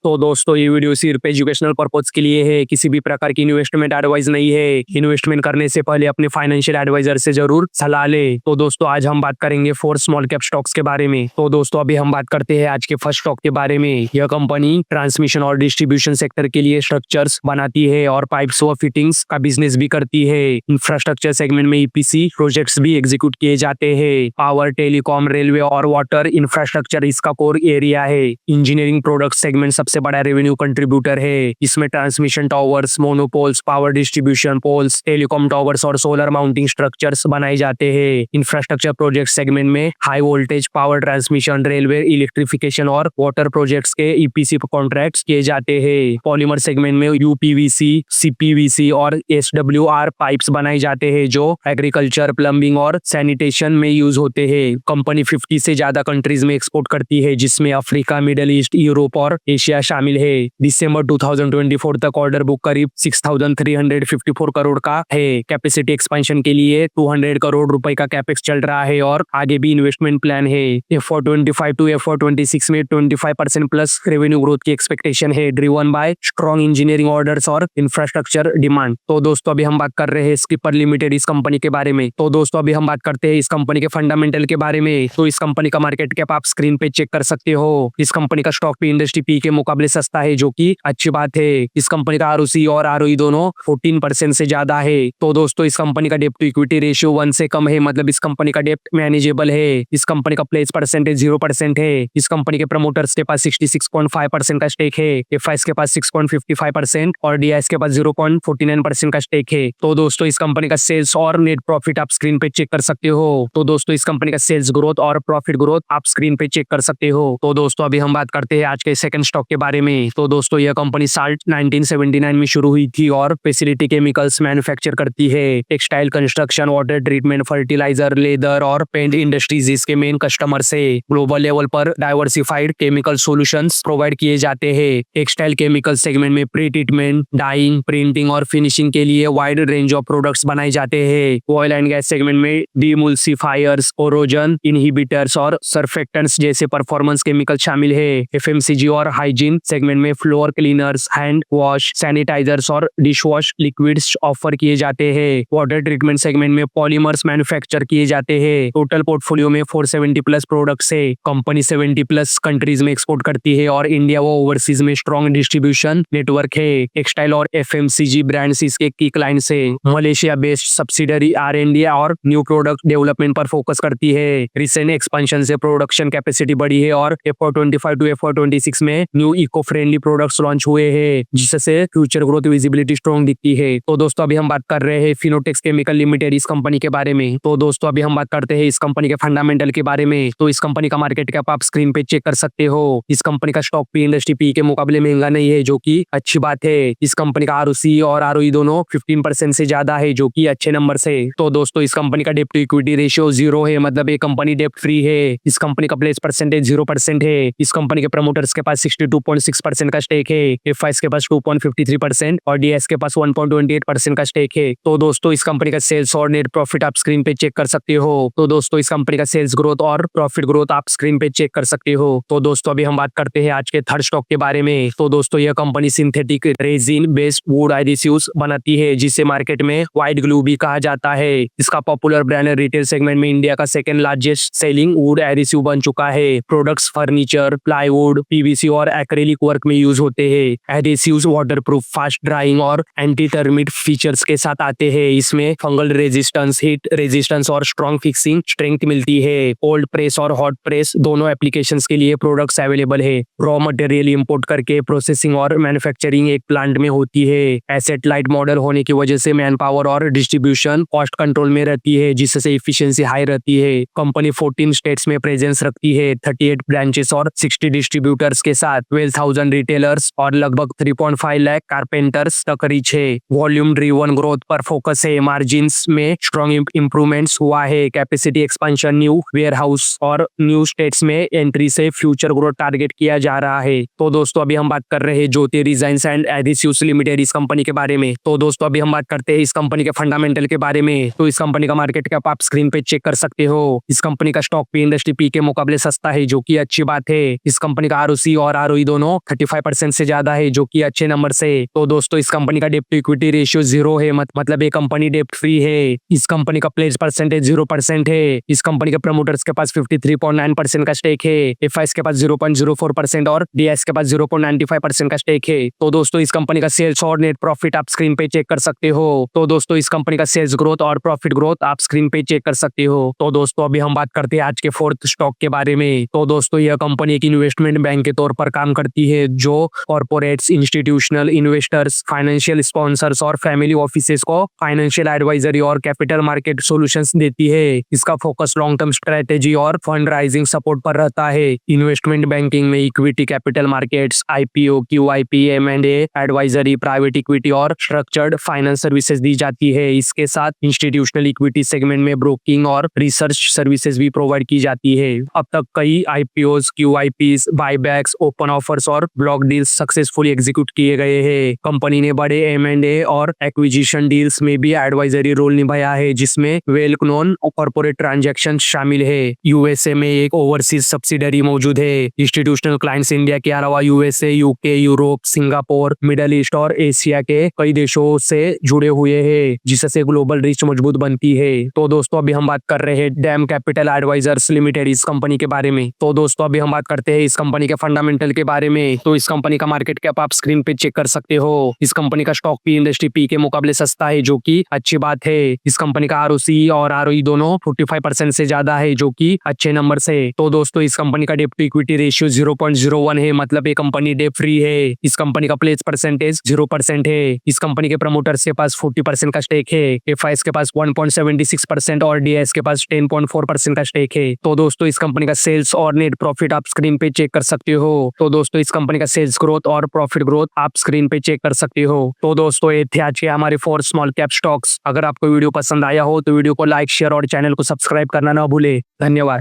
तो दोस्तों ये वीडियो सिर्फ एजुकेशनल पर्पज के लिए है, किसी भी प्रकार की इन्वेस्टमेंट एडवाइस नहीं है। इन्वेस्टमेंट करने से पहले अपने फाइनेंशियल एडवाइजर से जरूर सलाह ले। तो दोस्तों आज हम बात करेंगे 4 स्मॉल कैप स्टॉक्स के बारे में। तो दोस्तों अभी हम बात करते हैं आज के फर्स्ट स्टॉक के बारे में। यह कंपनी ट्रांसमिशन और डिस्ट्रीब्यूशन सेक्टर के लिए स्ट्रक्चर्स बनाती है और पाइप्स व फिटिंग्स का बिजनेस भी करती है। इंफ्रास्ट्रक्चर सेगमेंट में ईपीसी प्रोजेक्ट्स भी एग्जीक्यूट किए जाते हैं। पावर, टेलीकॉम, रेलवे और वाटर इंफ्रास्ट्रक्चर इसका कोर एरिया है। इंजीनियरिंग प्रोडक्ट सेगमेंट सबसे बड़ा रेवेन्यू कंट्रीब्यूटर है। इसमें transmission towers, monopoles, power distribution poles, telecom towers और सोलर माउंटिंग स्ट्रक्चर्स बनाए जाते हैं। इंफ्रास्ट्रक्चर प्रोजेक्ट सेगमेंट में high voltage power transmission, railway electrification और वाटर प्रोजेक्ट्स के ईपीसी कॉन्ट्रैक्ट्स किए जाते हैं। पॉलीमर सेगमेंट में यूपीवीसी, सीपीवीसी और एसडब्ल्यूआर पाइप्स बनाए जाते हैं जो एग्रीकल्चर, प्लम्बिंग और सैनिटेशन में यूज होते हैं। कंपनी 50 से ज्यादा कंट्रीज में एक्सपोर्ट करती है, जिसमें अफ्रीका, मिडिल ईस्ट, यूरोप और एशिया शामिल है। दिसंबर 2024 तक ऑर्डर बुक करीब 6,354 करोड़ का है। कैपेसिटी एक्सपेंशन के लिए 200 करोड़ रुपए का कैपेक्स चल रहा है और आगे भी इन्वेस्टमेंट प्लान है। FY25 टू FY26 में 25% प्लस रेवेन्यू ग्रोथ की एक्सपेक्टेशन है, driven by strong engineering orders और इंफ्रास्ट्रक्चर डिमांड। तो दोस्तों अभी हम बात कर रहे हैं स्किपर लिमिटेड इस कंपनी के बारे में। तो दोस्तों अभी हम बात करते हैं इस कंपनी के फंडामेंटल के बारे में। तो इस कंपनी का मार्केट कैप आप स्क्रीन पे चेक कर सकते हो। इस कंपनी का स्टॉक भी इंडस्ट्री पी के मुकाबले सस्ता है, जो कि अच्छी बात है। इस कंपनी का आरओसी और आरओई दोनों 14% से ज्यादा है। तो दोस्तों इस कंपनी का डेट टू इक्विटी रेशियो 1 से कम है, मतलब इस कंपनी का डेट मैनेजेबल है। इस कंपनी का प्लेस परसेंटेज 0% है। इस कंपनी के प्रमोटर्स के पास 66.5% का स्टेक है। एफआईएस के पास 6.55% और डीआईएस के पास 0.49% का स्टेक है। तो दोस्तों इस कंपनी का सेल्स और नेट प्रॉफिट आप स्क्रीन पे चेक कर सकते हो। तो दोस्तों इस कंपनी का सेल्स ग्रोथ और प्रॉफिट ग्रोथ आप स्क्रीन पे चेक कर सकते हो। तो दोस्तों अभी हम बात करते हैं आज के सेकंड स्टॉक के बारे में। तो दोस्तों यह कंपनी साल 1979 में शुरू हुई थी और फैसिलिटी केमिकल्स मैन्युफैक्चर करती है। Textile, construction, water treatment, fertiliser, leather और पेंट इंडस्ट्रीज इसके मेन कस्टमर्स है। ग्लोबल लेवल पर डाइवर्सिफाइड केमिकल सॉल्यूशंस प्रोवाइड किए जाते हैं। टेक्सटाइल केमिकल सेगमेंट में प्री ट्रीटमेंट, डाइंग, प्रिंटिंग और फिनिशिंग के लिए वाइड रेंज ऑफ प्रोडक्ट्स बनाए जाते हैं। ऑयल एंड गैस सेगमेंट में डिमुल्सिफायर्स, ओरोजन इनहिबिटर्स और सर्फेक्टेंट्स जैसे परफॉर्मेंस केमिकल शामिल है। एफएमसीजी और हाइजीन सेगमेंट में floor cleaners, hand wash, sanitisers और डिश वॉश लिक्विड्स ऑफर किए जाते हैं। वाटर ट्रीटमेंट सेगमेंट में पॉलीमर्स मैन्युफैक्चर किए जाते हैं। टोटल पोर्टफोलियो में 470 प्लस प्रोडक्ट्स है। कंपनी 70 प्लस कंट्रीज में एक्सपोर्ट करती है और इंडिया व ओवरसीज में स्ट्रॉन्ग डिस्ट्रीब्यूशन नेटवर्क है। टेक्सटाइल और एफएमसीजी ब्रांड्स इसके की क्लाइंट्स है। मलेशिया बेस्ड सब्सिडरी R&D और न्यू प्रोडक्ट डेवलपमेंट पर फोकस करती है। रिसेंट एक्सपेंशन से प्रोडक्शन कैपेसिटी बढ़ी है और FY25 टू FY26 में new eco friendly products launch हुए हैं, जिससे फ्यूचर ग्रोथ विजिबिलिटी स्ट्रॉन्ग दिखती है। तो दोस्तों अभी हम बात कर रहे हैं फिनोटेक्स केमिकल लिमिटेड इस कंपनी के बारे में। तो दोस्तों अभी हम बात करते हैं इस कंपनी के फंडामेंटल के बारे में। तो इस कंपनी का मार्केट कैप आप स्क्रीन पे चेक कर सकते हो। इस कंपनी का स्टॉक भी इंडस्ट्री पी के मुकाबले महंगा नहीं है, जो कि अच्छी बात है। इस कंपनी का आरओसी और आरओई दोनों 15% से ज्यादा है, जो कि अच्छे नंबर से। तो दोस्तों इस कंपनी का डेट टू इक्विटी रेशियो 0 है, मतलब ये कंपनी डेट फ्री है। इस कंपनी का प्लेस परसेंटेज 0% है। इस कंपनी के प्रमोटर्स के पास 62.6% का स्टेक है। एफआईएस के पास 2.53% और डीएस के पास 1.28% का स्टेक है। तो दोस्तों इस कंपनी का सेल्स और नेट प्रॉफिट आप स्क्रीन पे चेक कर सकते हो। तो दोस्तों इस कंपनी का सेल्स ग्रोथ और प्रॉफिट ग्रोथ आप स्क्रीन पे चेक कर सकते हो। तो दोस्तों अभी हम बात करते हैं आज के थर्ड स्टॉक के बारे में। तो दोस्तों यह company synthetic resin based wood adhesives बनाती है, जिसे मार्केट में व्हाइट ग्लू भी कहा जाता है। इसका पॉपुलर ब्रांड रिटेल सेगमेंट में इंडिया का second largest selling would adhesive बन चुका है। प्रोडक्ट्स फर्नीचर, प्लाईवुड, पीवीसी और एक्रेलिक वर्क में यूज होते हैं। एडिसिव्स वाटरप्रूफ, फास्ट ड्राइंग और एंटी टर्मिट फीचर्स के साथ आते हैं। इसमें फंगल रेजिस्टेंस, हीट रेजिस्टेंस और स्ट्रॉन्ग फिक्सिंग स्ट्रेंथ मिलती है। कोल्ड प्रेस और हॉट प्रेस दोनों एप्लीकेशंस के लिए प्रोडक्ट्स अवेलेबल है। रॉ मटेरियल इंपोर्ट करके प्रोसेसिंग और मैन्युफैक्चरिंग एक प्लांट में होती है। एसेट लाइट मॉडल होने की वजह से मैन पावर और डिस्ट्रीब्यूशन कॉस्ट कंट्रोल में रहती है, जिससे इफिशियंसी हाई रहती है। कंपनी 14 स्टेट्स में प्रेजेंस रखती है, 38 ब्रांचेस और 60 डिस्ट्रीब्यूटर्स के साथ 12,000 रिटेलर्स और लगभग 3.5 लाख कारपेंटर्स तक रीच है। वॉल्यूम ड्रिवन ग्रोथ पर फोकस है। मार्जिन्स में स्ट्रॉन्ग इंप्रूवमेंट्स हुआ है। कैपेसिटी एक्सपेंशन, न्यू वेयरहाउस और न्यू स्टेट्स में एंट्री से फ्यूचर ग्रोथ टारगेट किया जा रहा है। तो दोस्तों अभी हम बात कर रहे हैं ज्योति डिजाइन्स एंड एडिसिव्स लिमिटेड इस कंपनी के बारे में। तो दोस्तों अभी हम बात करते हैं इस कंपनी के फंडामेंटल के बारे में। तो इस कंपनी का मार्केट कैप आप स्क्रीन पे चेक कर सकते हो। इस कंपनी का स्टॉक भी इंडस्ट्री पी के मुकाबले सस्ता है, जो कि अच्छी बात है। इस कंपनी का आरओसी और आरओई दोनों 35% से ज्यादा है, जो कि अच्छे नंबर से। तो दोस्तों इस कंपनी का डेट टू इक्विटी रेशियो 0 है, मतलब ये कंपनी डेट फ्री है। इस कंपनी का प्लेज परसेंटेज 0% है। इस कंपनी के प्रमोटर्स के पास 53.9% का स्टेक है। एफआईएस के पास 0.04% और डीएस के पास 0.95% का स्टेक है। तो दोस्तों इस कंपनी का सेल्स और नेट प्रॉफिट आप स्क्रीन पे चेक कर सकते हो। तो दोस्तों इस कंपनी का सेल्स ग्रोथ और प्रॉफिट ग्रोथ आप स्क्रीन पे चेक कर सकते हो। तो दोस्तों अभी हम बात करते हैं आज के फोर्थ स्टॉक के बारे में। तो दोस्तों यह कंपनी एक इन्वेस्टमेंट बैंक के तौर पर काम करती है, जो corporates, institutional investors, financial sponsors और फैमिली ऑफिसेस को फाइनेंशियल एडवाइजरी और कैपिटल मार्केट सॉल्यूशंस देती है। इसका फोकस लॉन्ग टर्म स्ट्रेटेजी और फंड राइजिंग सपोर्ट पर रहता है। इन्वेस्टमेंट बैंकिंग में equity capital markets, IPO, QIP, M&A, advisory, private equity और स्ट्रक्चर्ड फाइनेंस सर्विसेज दी जाती है। इसके साथ इंस्टीट्यूशनल इक्विटी सेगमेंट में ब्रोकिंग और रिसर्च सर्विसेज भी प्रोवाइड की जाती है। अब तक कई आईपीओस, क्यूआईपीस, बायबैक्स, ओपन ऑफर्स और ब्लॉक डील्स सक्सेसफुली एग्जीक्यूट किए गए हैं। कंपनी ने बड़े एम&ए और एक्विजिशन डील्स में भी एडवाइजरी रोल निभाया है, जिसमें वेल नोन कॉर्पोरेट ट्रांजैक्शन शामिल है। यूएसए में एक ओवरसीज सब्सिडरी मौजूद है। इंस्टीट्यूशनल क्लाइंट्स इंडिया के अलावा USA, UK, Europe, Singapore, middle east और एशिया के कई देशों से जुड़े हुए हैं, जिससे ग्लोबल रीच मजबूत बनती है। तो दोस्तों अभी हम बात कर रहे हैं डैम कैपिटल एडवाइजर्स लिमिटेड इस कंपनी के बारे में। तो दोस्तों अभी हम बात करते हैं इस कंपनी के फंडामेंटल के बारे में। तो इस कंपनी का मार्केट कैप आप स्क्रीन पे चेक कर सकते हो। इस कंपनी का स्टॉक पी इंडस्ट्री पी के मुकाबले सस्ता है, जो कि अच्छी बात है। इस कंपनी का आरओसी और आरओई दोनों 45% से ज्यादा है, जो कि अच्छे नंबर से। तो दोस्तों इस कंपनी का डेट टू इक्विटी रेशियो 0.01 है, मतलब ये कंपनी डेट फ्री है। इस कंपनी का प्लेज परसेंटेज 0% है। इस कंपनी के प्रमोटर्स के पास 40% का स्टेक है। एफआईएस के पास 1.76% और डीएस के पास 10.4% का स्टेक है। तो दोस्तों इस कंपनी का सेल्स और नेट प्रॉफिट आप स्क्रीन पे चेक कर सकते हो। तो दोस्तों इस कंपनी का सेल्स ग्रोथ और प्रॉफिट ग्रोथ आप स्क्रीन पे चेक कर सकते हो। तो दोस्तों ये थे आज के हमारे 4 स्मॉल कैप स्टॉक्स। अगर आपको वीडियो पसंद आया हो तो वीडियो को लाइक, शेयर और चैनल को सब्सक्राइब करना ना भूले। धन्यवाद।